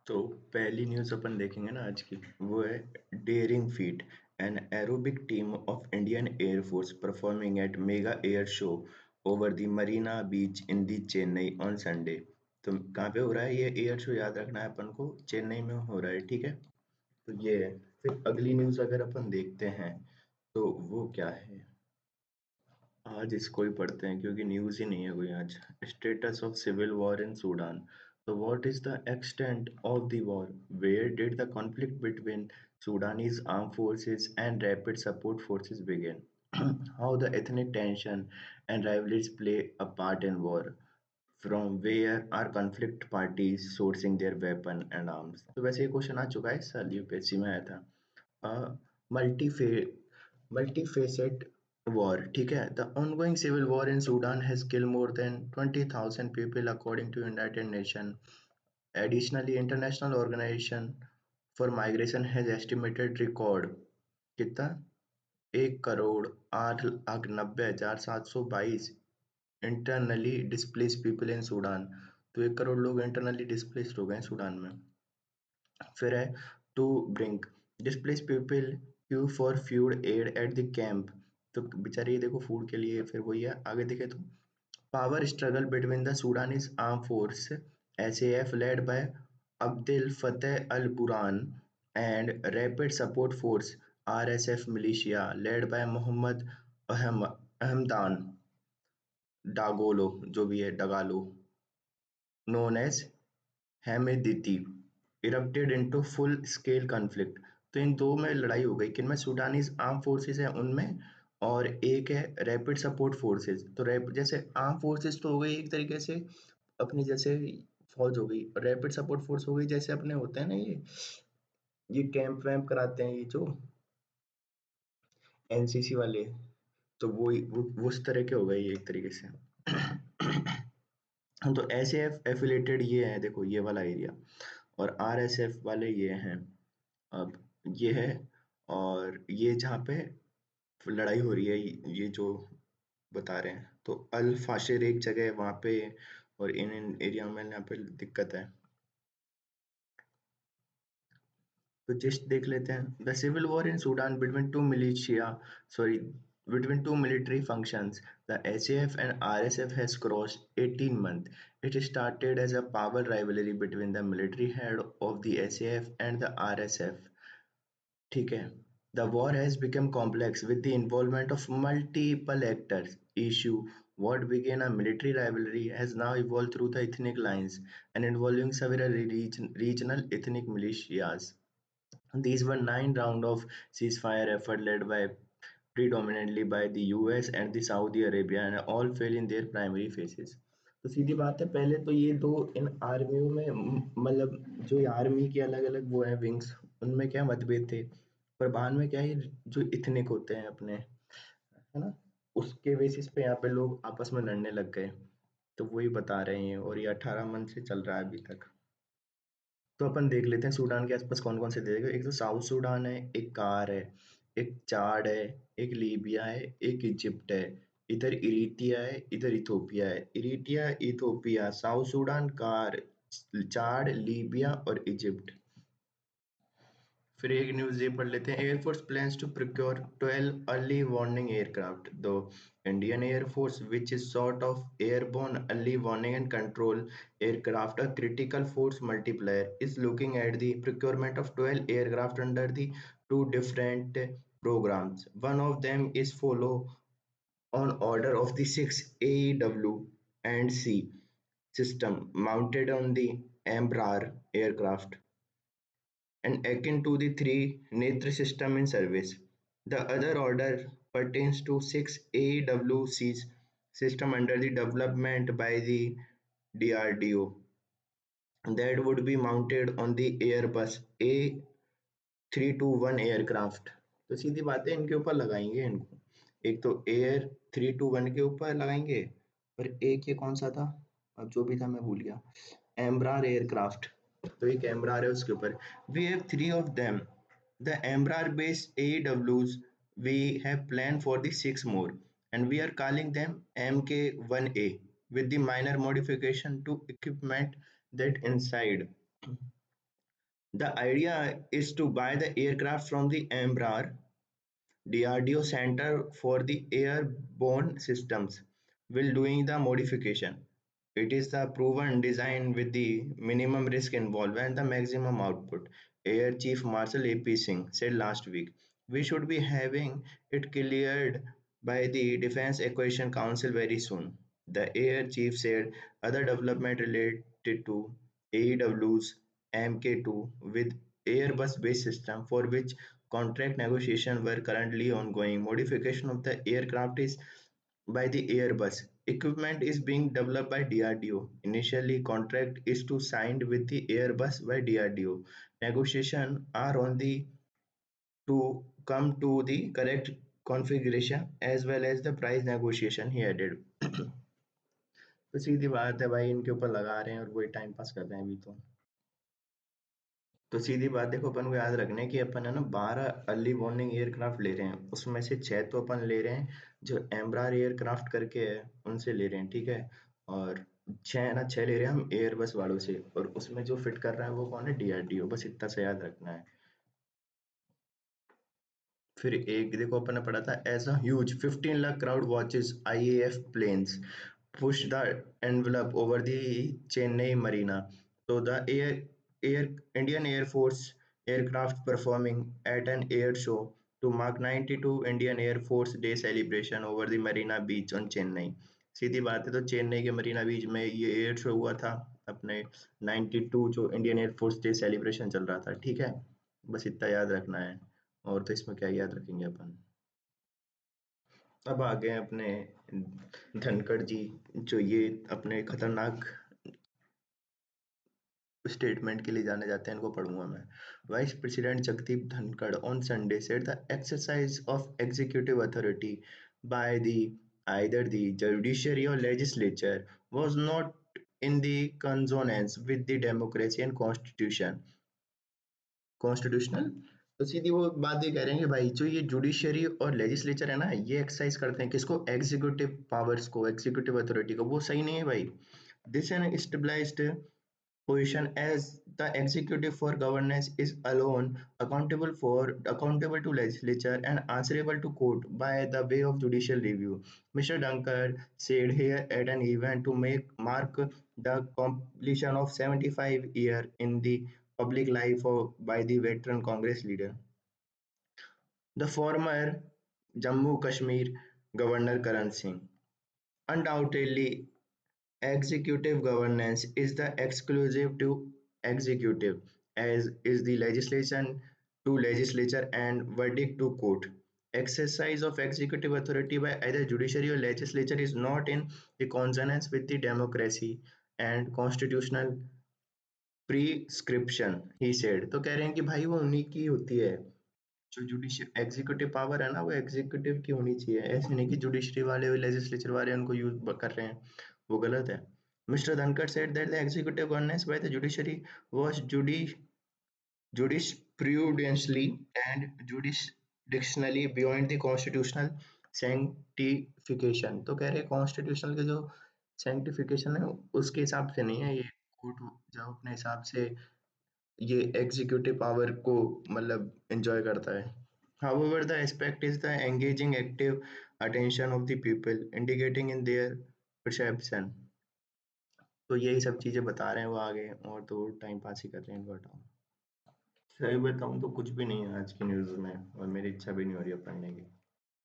तो पहली न्यूज़ अपन देखेंगे ना आज की, वो है daring feat, an aerobic team of Indian Air Force performing at mega air show over the Marina beach in the Chennai on Sunday. तो कहाँ पे हो रहा है ये एयर शो? याद रखना है अपन को, चेन्नई में हो रहा है, ठीक है। तो ये है। फिर अगली न्यूज़ अगर अपन देखते हैं तो वो क्या है, आज इसको ही पढ़ते हैं क्योंकि न्यूज़ ही नहीं है कोई आज। Status of civil war in Sudan. तो what is the extent of the war? Where did the conflict between Sudanese armed forces and rapid support forces begin? How the ethnic tension and rivalries play a part in war? From where are conflict parties sourcing their weapon and arms? तो वैसे ये question आ चुका है इस साल UPSC में आया था। मल्टी multifaceted war, ठीक है। The ongoing civil war in Sudan has killed more than 20,000 people according to United Nations. Additionally, International Organization for Migration has estimated record कितना 1,08,90,722 internally displaced people in Sudan। तो 1 करोड़ लोग internally displaced हो गए हैं Sudan में। फिर है to brink displace people queue for food aid at the camp. तो बेचारे देखो फूड के लिए, फिर वही है। आगे देखे तो power struggle between the Sudanese arm force SAF led by Abdel Fattah al Burhan and rapid support force RSF militia led by Mohamed Hamdan Dagalo, जो भी है Dagalo, known as Hemedti, erupted into full scale conflict। तो इन दो में लड़ाई हो गई, किनमें? Sudanese arm forces है उनमें, और एक है रैपिड सपोर्ट फोर्सेस। तो रैप जैसे आर्म फोर्सेस तो हो गई एक तरीके से अपनी, जैसे फौज हो गई, और रैपिड सपोर्ट फोर्स हो गई जैसे अपने होते हैं ना ये कैंप वैम्प कराते हैं ये जो एनसीसी वाले। तो वो उस तरह के हो गए ये एक तरीके से। तो ऐसे एफिलेटेड ये है, देखो ये वाला एरिया, और आरएसएफ वाले ये हैं। अब ये है, और ये जहाँ पे लड़ाई हो रही है ये जो बता रहे हैं, तो अल फाशिर एक जगह है वहाँ पे, और इन एरिया में यहाँ पे दिक्कत है। तो जस्ट देख लेते हैं। The civil war in Sudan between two militia sorry between two military functions, the SAF and RSF has crossed 18 months. It started as a power rivalry between the military head of the SAF and the RSF, ठीक है। The war has become complex with the involvement of multiple actors. Issue what began a military rivalry has now evolved through the ethnic lines and involving several regional ethnic militias. These were 9 rounds of ceasefire effort led by predominantly by the US and the Saudi Arabia, and all failed in their primary phases। तो सीधी बात है, पहले तो ये दो इन आर्मियों में मतलब जो ये आर्मी की अलग अलग वो है विंग्स, उनमें क्या मतभेद थे। पर बाद में क्या है, जो इथनिक होते हैं अपने, है ना, उसके बेसिस पे यहाँ पे लोग आपस में लड़ने लग गए। तो वही बता रहे हैं, और ये 18 मंथ से चल रहा है अभी तक। तो अपन देख लेते हैं सूडान के आसपास कौन कौन से देश है। एक तो साउथ सूडान है, एक कार है, एक चाड है, एक लीबिया है, एक इजिप्ट है, इधर इरिट्रिया है, इधर इथोपिया है। Eritrea, Ethiopia, South Sudan, CAR, Chad, Libya और इजिप्ट। फिर एक न्यूज़ ये पढ़ लेते हैं। Air force plans to procure 12 early warning aircraft. दो Indian air force which is sort of airborne early warning and control aircraft, a critical force multiplier, is looking at the procurement of 12 aircraft under the two different programs. One of them is follow on order of the 6 AEW and C system mounted on the Embraer aircraft and akin to the three Netra system in service. The other order pertains to six AWC's system under the development by the DRDO that would be mounted on the Airbus A321 aircraft। तो सीधी बात है, इनके ऊपर लगाएंगे इनको। एक तो air 321 के ऊपर लगाएंगे, और एक ये कौन सा था, अब जो भी था मैं भूल गया, एम्ब्रार एयरक्राफ्ट। तो एक एम्ब्रार है उसके ऊपर। We have three of them, the Embraer based AWs। We have plan for the 6 more and we are calling them MK1A with the minor modification to equipment that inside। The idea is to buy the aircraft from the Embraer DRDO Center for the Airborne Systems will doing the modification. It is the proven design with the minimum risk involved and the maximum output. Air Chief Marshal AP Singh said last week, we should be having it cleared by the Defense Acquisition Council very soon. The Air Chief said other development related to AEW's MK2 with Airbus base system for which contract negotiations were currently ongoing. Modification of the aircraft is by the Airbus. Equipment is being developed by DRDO. Initially, contract is to signed with the Airbus by DRDO. Negotiations are on the to come to the correct configuration as well as the price negotiation, he added. तो सीधी बात है भाई, इनके ऊपर लगा रहे हैं और वही टाइम पास कर रहे हैं अभी तो सीधी बात देखो, अपन को याद रखना है कि अपन है ना 12 अर्ली वार्निंग एयरक्राफ्ट ले रहे हैं, उसमें से 6 तो अपन ले रहे हैं जो एम्ब्रार एयरक्राफ्ट करके है उनसे ले रहे हैं, ठीक है। और 6 ना 6 ले रहे हैं हम एयरबस वालों से, और उसमें जो फिट कर रहा है वो कौन है, डीआरडीओ, बस इतना सा याद रखना है। फिर एक देखो अपन ने पढ़ा था, as a huge 15 lakh crowd watches IAF planes push the envelope over the Chennai Marina. So the Indian Air Force aircraft performing at an air show to mark 92 Indian Air Force Day celebration over the Marina Beach on Chennai. सीधी बात है, तो चेन्नई के मरीना बीच में ये air show हुआ था अपने 92 जो Indian Air force day celebration चल रहा था, ठीक है। बस इतना याद रखना है, और तो इसमें क्या याद रखेंगे अपन। अब आ गए अपने धनखड़ जी, जो ये अपने खतरनाक स्टेटमेंट के लिए जाने जाते हैं, इनको पढ़ूंगा मैं। Vice president Jagdeep Dhankhar on Sunday said the exercise of executive authority by the either the judiciary or legislature was not in the consonance with the democracy and constitutional। तो सीधी वो बात ये कह रहे हैं कि भाई जो ये जुडिशरी और लेजिस्लेचर है ना, ये एक्सरसाइज करते हैं किसको, एग्जीक्यूटिव पावर्स को, एग्जीक्यूटिव अथॉरिटी को, वो सही नहीं है भाई। This an established position as the executive for governance is alone accountable to legislature and answerable to court by the way of judicial review, Mr. Dunker said here at an event to make mark the completion of 75 year in the public life by the veteran Congress leader. The former Jammu Kashmir Governor Karan Singh. Undoubtedly, executive governance is the exclusive to executive, as is the legislation to legislature and verdict to court. Exercise of executive authority by either judiciary or legislature is not in the consonance with the democracy and constitutional prescription, he said। तो कह रहे हैं कि भाई वो उन्हीं की होती है, जो जुडिशियल एग्जीक्यूटिव पावर है ना, वो एग्जीक्यूटिव की होनी चाहिए, ऐसे नहीं कि जुडिशरी वाले और लेजिस्लेचर वाले उनको यूज कर रहे हैं, वो गलत है। Mister Dhankhar said that the executive governance by the judiciary was jurisprudentially and jurisdictionally beyond the constitutional sanctification। तो कह रहे हैं कॉन्स्टिट्यूशनल के जो सैंक्टिफिकेशन है उसके हिसाब से नहीं है ये, कोर्ट जब अपने हिसाब से ये एग्जीक्यूटिव पावर को मतलब एंजॉय करता है। However, the aspect is the engaging active attention of the people, indicating in their perception। तो यही सब चीजें बता रहे हैं वो आगे, और तो टाइम पास ही कर रहे हैं, इनको हटाओ। सही बताऊं तो कुछ भी नहीं है आज की न्यूज में, और मेरी इच्छा भी नहीं हो रही है पढ़ने की।